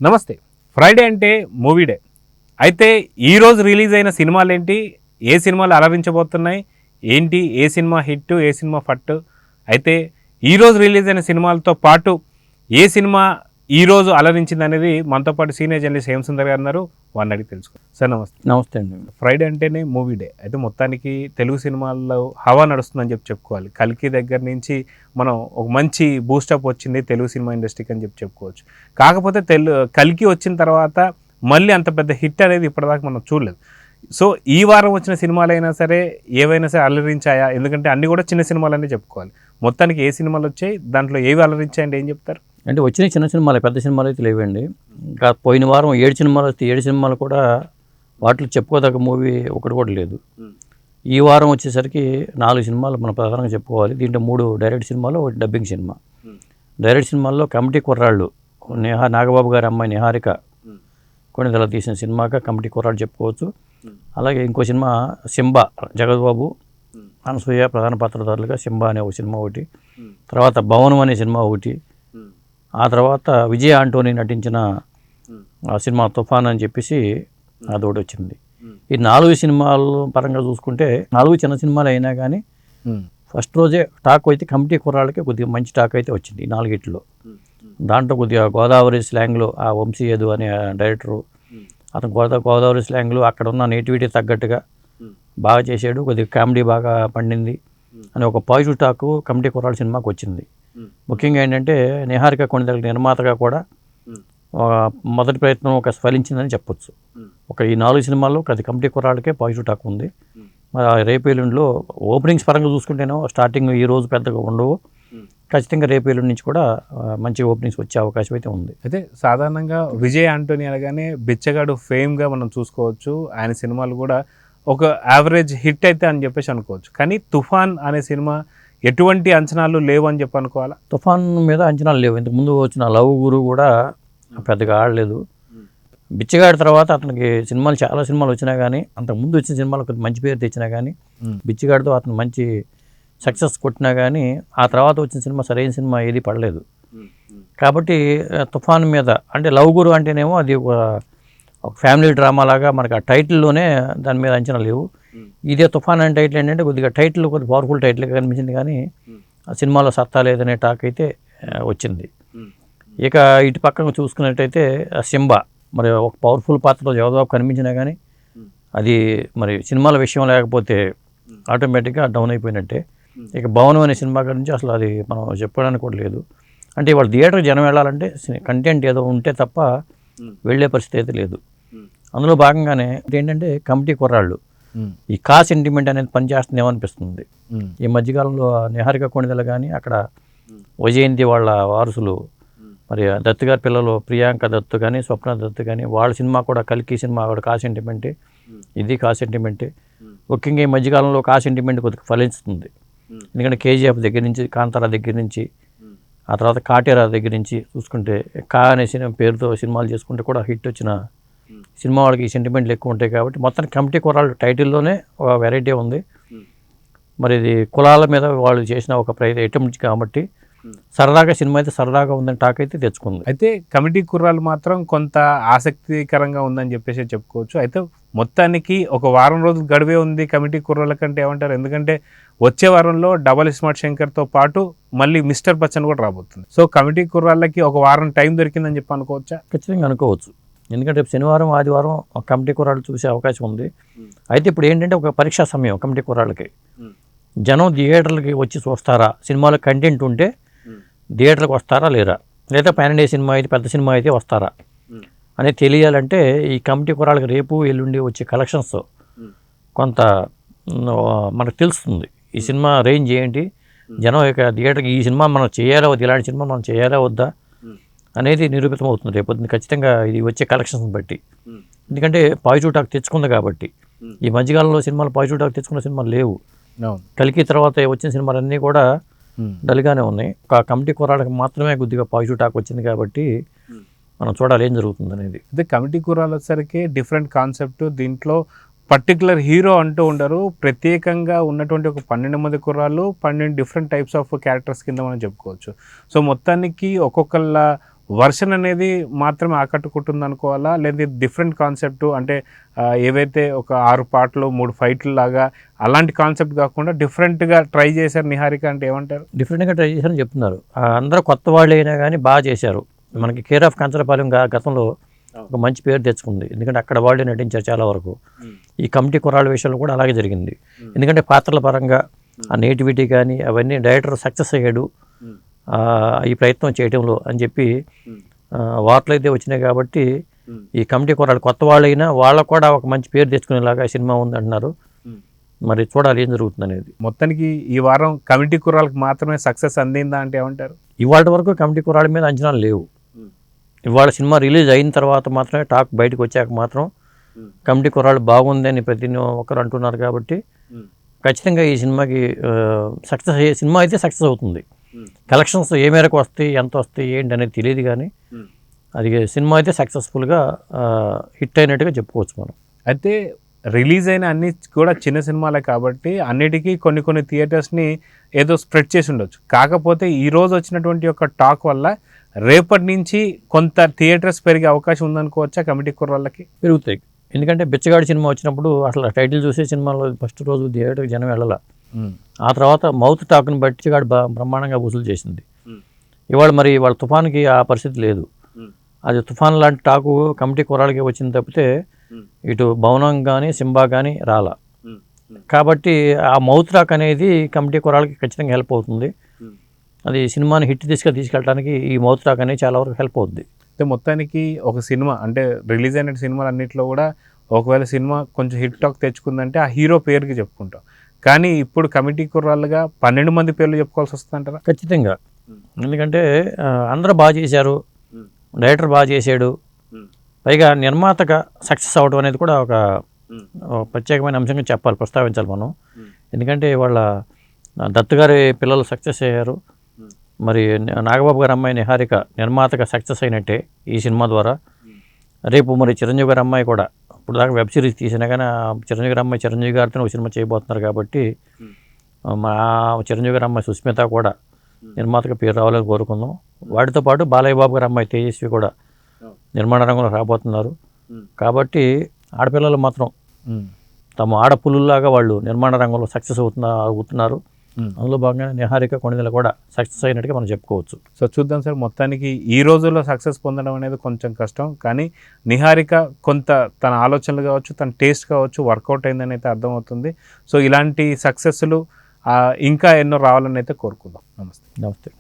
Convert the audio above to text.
నమస్తే. ఫ్రైడే అంటే movie day. అయితే ఈరోజు రిలీజ్ అయిన సినిమాలేంటి, ఏ సినిమాలు అలరించబోతున్నాయి, ఏంటి, ఏ సినిమా హిట్, ఏ సినిమా ఫట్టు. అయితే ఈరోజు రిలీజ్ అయిన సినిమాలతో పాటు ఏ సినిమా ఈరోజు అలరించింది అనేది మనతో పాటు సీనియర్ జర్నలిస్ట్ హేమసుందర్ గారు ఉన్నారు. వారిని అడిగి తెలుసుకో. సార్ నమస్తే. నమస్తే అండి. ఫ్రైడే అంటేనే మూవీ డే. అయితే మొత్తానికి తెలుగు సినిమాల్లో హవా నడుస్తుందని చెప్పుకోవాలి. కల్కి దగ్గర నుంచి మనం ఒక మంచి బూస్టప్ వచ్చింది తెలుగు సినిమా ఇండస్ట్రీకి అని చెప్పుకోవచ్చు. కాకపోతే కల్కి వచ్చిన తర్వాత మళ్ళీ అంత పెద్ద హిట్ అనేది ఇప్పటిదాకా మనం చూడలేదు. సో ఈ వారం వచ్చిన సినిమాలైనా సరే ఏవైనా సరే అలరించాయా? ఎందుకంటే అన్నీ కూడా చిన్న సినిమాలనే చెప్పుకోవాలి. మొత్తానికి ఏ సినిమాలు వచ్చాయి, దాంట్లో ఏవి అలరించాయండి, ఏం చెప్తారు? అంటే వచ్చిన చిన్న సినిమాలు, పెద్ద సినిమాలు అయితే లేవండి. ఇంకా పోయిన వారం 7 సినిమాలు వస్తే 7 సినిమాలు కూడా వాటిలో చెప్పుకోదగ్గ మూవీ ఒకటి కూడా లేదు. ఈ వారం వచ్చేసరికి 4 సినిమాలు మనం ప్రధానంగా చెప్పుకోవాలి. దీంట్లో 3 డైరెక్ట్ సినిమాలు, 1 డబ్బింగ్ సినిమా. డైరెక్ట్ సినిమాల్లో కమిటీ కుర్రాళ్ళు, నాగబాబు గారి అమ్మాయి నిహారిక కొన్నిదల తీసిన సినిమాగా కమిటీ కుర్రాళ్ళు చెప్పుకోవచ్చు. అలాగే ఇంకో సినిమా సింబా, జగద్బాబు అనసూయ ప్రధాన పాత్రధారులుగా సింబా అనే ఒక సినిమా ఒకటి. తర్వాత భవనం అనే సినిమా ఒకటి. ఆ తర్వాత విజయ్ ఆంటోనీ నటించిన ఆ సినిమా తుఫాన్ అని చెప్పేసి అదొకటి వచ్చింది. ఈ 4 సినిమాల పరంగా చూసుకుంటే 4 చిన్న సినిమాలు అయినా కానీ ఫస్ట్ రోజే టాక్ అయితే కమిటీ కుర్రాళ్ళకి కొద్దిగా మంచి టాక్ అయితే వచ్చింది ఈ 4 దాంట్లో కొద్దిగా గోదావరి స్లాంగ్లో ఆ వంశీ యదు అనే డైరెక్టరు అతను గోదావరి స్లాంగ్లో అక్కడ ఉన్న నేటివిటీ తగ్గట్టుగా బాగా చేశాడు. కొద్దిగా కామెడీ బాగా పండింది అని ఒక పాజిటివ్ టాక్ కమిటీ కుర్రాళ్ళ సినిమాకి వచ్చింది. ముఖ్యంగా ఏంటంటే నిహారిక కొన్నిదల నిర్మాతగా కూడా మొదటి ప్రయత్నం ఒక ఫలించిందని చెప్పొచ్చు. ఈ 4 సినిమాల్లో అది కమిటీ కుర్రాళ్ళకే పాజిటివ్ టాక్ ఉంది. మరి రేపు ఎల్లుండిలో ఓపెనింగ్స్ పరంగా చూసుకుంటేనో స్టార్టింగ్ ఈ రోజు పెద్దగా ఉండవు. ఖచ్చితంగా రేపు ఎల్లుండి నుంచి కూడా మంచి ఓపెనింగ్స్ వచ్చే అవకాశం అయితే ఉంది. అయితే సాధారణంగా విజయ్ ఆంటోనీ అనగానే బిచ్చగాడు ఫేమ్గా మనం చూసుకోవచ్చు. ఆయన సినిమాలు కూడా ఒక యావరేజ్ హిట్ అయితే అని చెప్పేసి అనుకోవచ్చు. కానీ తుఫాన్ అనే సినిమా ఎటువంటి అంచనాలు లేవు అని చెప్పి అనుకోవాలా? తుఫాన్ మీద అంచనాలు లేవు. ఇంతకుముందు వచ్చిన లవ్ గురు కూడా పెద్దగా ఆడలేదు. బిచ్చగాడి తర్వాత అతనికి చాలా సినిమాలు వచ్చినా కానీ, అంతకుముందు వచ్చిన సినిమాలు కొంచెం మంచి పేరు తెచ్చినా కానీ, బిచ్చగాడితో అతను మంచి సక్సెస్ కొట్టినా కానీ ఆ తర్వాత వచ్చిన సినిమా సరైన సినిమా ఏది పడలేదు. కాబట్టి తుఫాన్ మీద అంటే లవ్ గురు అంటేనేమో అది ఒక ఫ్యామిలీ డ్రామా లాగా మనకి ఆ టైటిల్లోనే దాని మీద అంచనా లేవు. ఇదే తుఫాన్ అనే టైటిల్ ఏంటంటే కొద్దిగా టైటిల్ కొద్దిగా పవర్ఫుల్ టైటిల్గా కనిపించింది కానీ ఆ సినిమాలో సత్తా లేదనే టాక్ అయితే వచ్చింది. ఇక ఇటు పక్కన చూసుకున్నట్టయితే సింబా మరి ఒక పవర్ఫుల్ పాత్రలో జగద్బాబు కనిపించినా కానీ అది మరి సినిమాల విషయం లేకపోతే ఆటోమేటిక్గా డౌన్ అయిపోయినట్టే. ఇక భవనం అనే సినిమా గురించి అసలు అది మనం చెప్పుకోవడానికి కూడా లేదు. అంటే ఇవాళ థియేటర్ జనం వెళ్ళాలంటే కంటెంట్ ఏదో ఉంటే తప్ప వెళ్ళే పరిస్థితి అయితే లేదు. అందులో భాగంగానే ఏంటంటే కమిటీ కుర్రాళ్ళు ఈ సెంటిమెంట్ అనేది పనిచేస్తుందేమో అనిపిస్తుంది. ఈ మధ్యకాలంలో నిహారిక కొణిదెల కానీ అక్కడ వైజయంతి వాళ్ళ వారసులు మరి దత్తు గారి పిల్లలు ప్రియాంక దత్తు కానీ స్వప్న దత్తు కానీ వాళ్ళ సినిమా కూడా కల్కి సినిమా కూడా సెంటిమెంటే, ఇది సెంటిమెంటే. ముఖ్యంగా ఈ మధ్యకాలంలో సెంటిమెంట్ కొద్దిగా ఫలిస్తుంది. ఎందుకంటే కేజీఎఫ్ దగ్గర నుంచి, కాంతారా దగ్గర నుంచి, ఆ తర్వాత కాటేరా దగ్గర నుంచి చూసుకుంటే అనే సినిమా పేరుతో సినిమాలు చేసుకుంటే కూడా హిట్ వచ్చిన సినిమా వాళ్ళకి ఈ సెంటిమెంట్లు ఎక్కువ ఉంటాయి. కాబట్టి మొత్తానికి కమిటీ కుర్రాళ్ళు టైటిల్లోనే ఒక వెరైటీ ఉంది. మరి ఇది కులాల మీద వాళ్ళు చేసిన ఒక అటెంప్ట్ కాబట్టి సరదాగా సినిమా అయితే సరదాగా ఉందని టాక్ అయితే తెచ్చుకుంది. అయితే కమిటీ కుర్రాళ్ళు మాత్రం కొంత ఆసక్తికరంగా ఉందని చెప్పేసి చెప్పుకోవచ్చు. అయితే మొత్తానికి ఒక వారం రోజులు గడివే ఉంది కమిటీ కుర్రాళ్ళ కంటే ఏమంటారు? ఎందుకంటే వచ్చే వారంలో డబల్ స్మార్ట్ శంకర్తో పాటు మళ్ళీ మిస్టర్ బచ్చన్ కూడా రాబోతుంది. సో కమిటీ కుర్రాళ్ళకి ఒక వారం టైం దొరికిందని చెప్పి అనుకోవచ్చా? ఖచ్చితంగా అనుకోవచ్చు. ఎందుకంటే శనివారం ఆదివారం కమిటీ కుర్రాళ్ళు చూసే అవకాశం ఉంది. అయితే ఇప్పుడు ఏంటంటే ఒక పరీక్షా సమయం కమిటీ కుర్రాళ్ళకి. జనం థియేటర్లకి వచ్చి చూస్తారా, సినిమాలో కంటెంట్ ఉంటే థియేటర్లకు వస్తారా లేరా, లేదా పైన సినిమా అయితే పెద్ద సినిమా అయితే వస్తారా అనేది తెలియాలంటే ఈ కమిటీ కుర్రాళ్ళకి రేపు ఎల్లుండి వచ్చే కలెక్షన్స్ కొంత మనకు తెలుస్తుంది. ఈ సినిమా రేంజ్ ఏంటి, జనం ఇక థియేటర్కి ఈ సినిమా మనం చేయాలా వద్దా, ఇలాంటి సినిమా మనం చేయాలా వద్దా అనేది నిరూపితం అవుతుంది రేపొద్దున ఖచ్చితంగా ఇది వచ్చే కలెక్షన్స్ బట్టి. ఎందుకంటే పాజిటివ్ టాక్ తెచ్చుకుంది కాబట్టి. ఈ మధ్యకాలంలో సినిమాలు పాజిటివ్ టాక్ తెచ్చుకున్న సినిమాలు లేవు. కల్కి తర్వాత వచ్చిన సినిమాలన్నీ కూడా డల్గానే ఉన్నాయి. కమిటీ కుర్రాళ్ళకి మాత్రమే కొద్దిగా పాజిటివ్ టాక్ వచ్చింది కాబట్టి మనం చూడాలి ఏం జరుగుతుంది అనేది. అదే కమిటీ కుర్రాళ్ళు వచ్చేసరికి డిఫరెంట్ కాన్సెప్ట్. దీంట్లో పర్టికులర్ హీరో అంటూ ఉండరు. ప్రత్యేకంగా ఉన్నటువంటి ఒక 12 మంది కుర్రాళ్ళు 12 డిఫరెంట్ టైప్స్ ఆఫ్ క్యారెక్టర్స్ కింద మనం చెప్పుకోవచ్చు. సో మొత్తానికి ఒక్కొక్కళ్ళ వర్షన్ అనేది మాత్రమే ఆకట్టుకుంటుంది అనుకోవాలా, లేదా డిఫరెంట్ కాన్సెప్ట్ అంటే ఏవైతే ఒక 6 పాటలు 3 ఫైట్లు లాగా అలాంటి కాన్సెప్ట్ కాకుండా డిఫరెంట్గా ట్రై చేశారు నిహారిక అంటే ఏమంటారు? డిఫరెంట్గా ట్రై చేశారని చెప్తున్నారు. అందరూ కొత్త వాళ్ళు అయినా కానీ బాగా చేశారు. మనకి కేర్ ఆఫ్ కంచరపాలెం గతంలో ఒక మంచి పేరు తెచ్చుకుంది, ఎందుకంటే అక్కడ వాళ్ళే నటించారు చాలా వరకు. ఈ కమిటీ కుర్రాళ్ళ విషయంలో కూడా అలాగే జరిగింది, ఎందుకంటే పాత్రల పరంగా ఆ నేటివిటీ కానీ అవన్నీ డైరెక్టర్ సక్సెస్ అయ్యాడు ఈ ప్రయత్నం చేయడంలో అని చెప్పి వార్తలు అయితే వచ్చినాయి. కాబట్టి ఈ కమిటీ కుర్రాళ్ళు కొత్త వాళ్ళైనా వాళ్ళకు కూడా ఒక మంచి పేరు తెచ్చుకునేలాగా సినిమా ఉంది అంటున్నారు. మరి చూడాలి ఏం జరుగుతుంది అనేది. మొత్తానికి ఈ వారం కమిటీ కుర్రాళ్ళకి మాత్రమే సక్సెస్ అందిందా అంటే ఏమంటారు? ఇవాళ వరకు కమిటీ కుర్రాళ్ళ మీద అంచనాలు లేవు. ఇవాళ సినిమా రిలీజ్ అయిన తర్వాత మాత్రమే టాక్ బయటకు వచ్చాక మాత్రం కమిటీ కుర్రాళ్ళు బాగుంది అని ప్రతి ఒక్కరు అంటున్నారు. కాబట్టి ఖచ్చితంగా ఈ సినిమాకి సక్సెస్ అయ్యే సినిమా అయితే సక్సెస్ అవుతుంది. కలెక్షన్స్ ఏ మేరకు వస్తాయి, ఎంత వస్తాయి, ఏంటి అనేది తెలియదు, కానీ అది సినిమా అయితే సక్సెస్ఫుల్గా హిట్ అయినట్టుగా చెప్పుకోవచ్చు మనం. అయితే రిలీజ్ అయిన అన్ని కూడా చిన్న సినిమాలే కాబట్టి అన్నిటికీ కొన్ని థియేటర్స్ని ఏదో స్ప్రెడ్ చేసి ఉండొచ్చు. కాకపోతే ఈరోజు వచ్చినటువంటి ఒక టాక్ వల్ల రేపటి నుంచి కొంత థియేటర్స్ పెరిగే అవకాశం ఉందనుకోవచ్చా కమిటీ కుర్రాళ్ళకి? పెరుగుతాయి, ఎందుకంటే బిచ్చగాడి సినిమా వచ్చినప్పుడు అసలు టైటిల్ చూసే సినిమాలో ఫస్ట్ రోజు థియేటర్కి జనం వెళ్ళాల. ఆ తర్వాత మౌత్ టాక్ని బట్టి బిచ్చగాడు బ్రహ్మాండంగా వసూలు చేసింది. ఇవాళ మరి వాళ్ళ తుఫాన్కి ఆ పరిస్థితి లేదు. అది తుఫాన్ లాంటి టాకు కమిటీ కుర్రాళ్ళకి వచ్చింది తప్పితే ఇటు భవనం కానీ సింబా కానీ రాలా. కాబట్టి ఆ మౌత్ టాక్ అనేది కమిటీ కుర్రాళ్ళకి ఖచ్చితంగా హెల్ప్ అవుతుంది. అది సినిమాని హిట్ తీసుకెళ్ళడానికి ఈ మౌత్ టాక్ అనేది చాలా వరకు హెల్ప్ అవుతుంది. అయితే మొత్తానికి ఒక సినిమా అంటే రిలీజ్ అయిన సినిమాలు అన్నింటిలో కూడా ఒకవేళ సినిమా కొంచెం హిట్ టాక్ తెచ్చుకుందంటే ఆ హీరో పేరుకి చెప్పుకుంటాం, కానీ ఇప్పుడు కమిటీ కుర్రాళ్ళుగా 12 మంది పేర్లు చెప్పుకోవాల్సి వస్తుందంటారా? ఖచ్చితంగా, ఎందుకంటే అందరూ బాగా చేశారు, డైరెక్టర్ బాగా చేశాడు, పైగా నిర్మాతగా సక్సెస్ అవ్వడం అనేది కూడా ఒక ప్రత్యేకమైన అంశంగా చెప్పాలి, ప్రస్తావించాలి మనం. ఎందుకంటే వాళ్ళ దత్తు గారి పిల్లలు సక్సెస్ అయ్యారు, మరి నాగబాబు గారి అమ్మాయి నిహారిక నిర్మాతగా సక్సెస్ అయినట్టే ఈ సినిమా ద్వారా. రేపు మరి చిరంజీవి గారి అమ్మాయి కూడా ఇప్పుడు దాకా వెబ్ సిరీస్ తీసినా కానీ చిరంజీవి గారి అమ్మాయి చిరంజీవి గారితో ఒక సినిమా చేయబోతున్నారు. కాబట్టి మా చిరంజీవి గారి అమ్మాయి సుస్మిత కూడా నిర్మాతగా పేరు రావాలని కోరుకుందాం. వాటితో పాటు బాలయ్య బాబు గారి అమ్మాయి తేజస్వి కూడా నిర్మాణ రంగంలో రాబోతున్నారు. కాబట్టి ఆడపిల్లలు మాత్రం తమ ఆడపుల్లాగా వాళ్ళు నిర్మాణ రంగంలో సక్సెస్ అవుతున్నారు. అందులో భాగంగా నిహారిక కొణిదెల కూడా సక్సెస్ అయినట్టుగా మనం చెప్పుకోవచ్చు. సో చూద్దాం సార్, మొత్తానికి ఈ రోజుల్లో సక్సెస్ పొందడం అనేది కొంచెం కష్టం, కానీ నిహారిక కొంత తన ఆలోచనలు కావచ్చు, తన టేస్ట్ కావచ్చు వర్కౌట్ అయిందని అయితే అర్థమవుతుంది. సో ఇలాంటి సక్సెస్లు ఇంకా ఎన్నో రావాలని అయితే కోరుకుందాం. నమస్తే.